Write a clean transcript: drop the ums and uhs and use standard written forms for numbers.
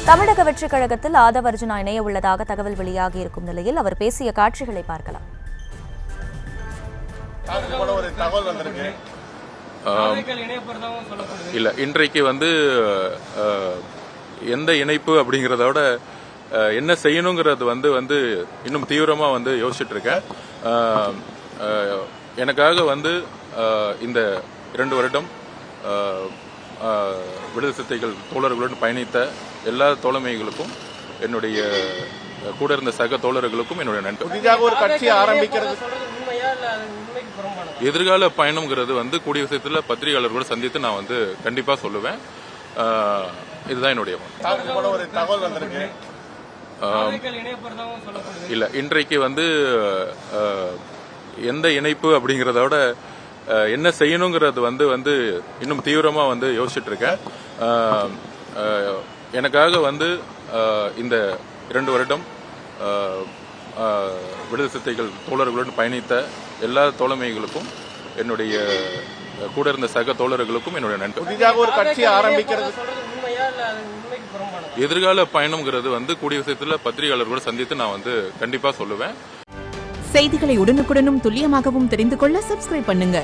தமிழக வெற்றிக் கழகத்தில் ஆதவ் அர்ஜுனா இணைய உள்ளதாக தகவல் வெளியாகி இருக்கும் நிலையில் அவர் பேசிய காட்சிகளை பார்க்கலாம். இல்ல, இன்றைக்கு எந்த இணைப்பு அப்படிங்கறதோட என்ன செய்யணுங்கிறது இன்னும் தீவிரமா யோசிச்சுட்டு இருக்கேன். எனக்காக இந்த 2 வருடம் விடுதலை சிறுத்தைகள் தோழர்களுடன் பயணித்த எல்லா தோழமைகளுக்கும், என்னுடைய கூட இருந்த சக தோழர்களுக்கும் என்னுடைய நன்றி. புதிதாக ஒரு கட்சி ஆரம்பிக்கிறது எதிர்கால பயணம்ங்கிறது கூடிய விஷயத்துல பத்திரிகையாளர்களோட சந்தித்து நான் கண்டிப்பா சொல்லுவேன். இதுதான் என்னுடைய ஒரு தகவல் வந்திருக்கு. இல்ல, இன்றைக்கு எந்த இணைப்பு அப்படிங்கறதோட என்ன செய்யணுங்கிறது இன்னும் தீவிரமா யோசிச்சுட்டு இருக்கேன். எனக்காக இந்த 2 வருடம் விடுதலை சிறுத்தைகள் தோழர்களுடன் பயணித்த எல்லா தோழமைகளுக்கும், என்னுடைய கூட இருந்த சக தோழர்களுக்கும் என்னுடைய நன்றி. புதிதாக ஒரு கட்சி ஆரம்பிக்கிறது எதிர்கால பயணம்ங்கிறது கூடிய விஷயத்துல பத்திரிகையாளர்களோட சந்தித்து நான் கண்டிப்பா சொல்லுவேன். செய்திகளை உடனுக்குடனும் துல்லியமாகவும் தெரிந்து கொள்ள சப்ஸ்கிரைப் பண்ணுங்க.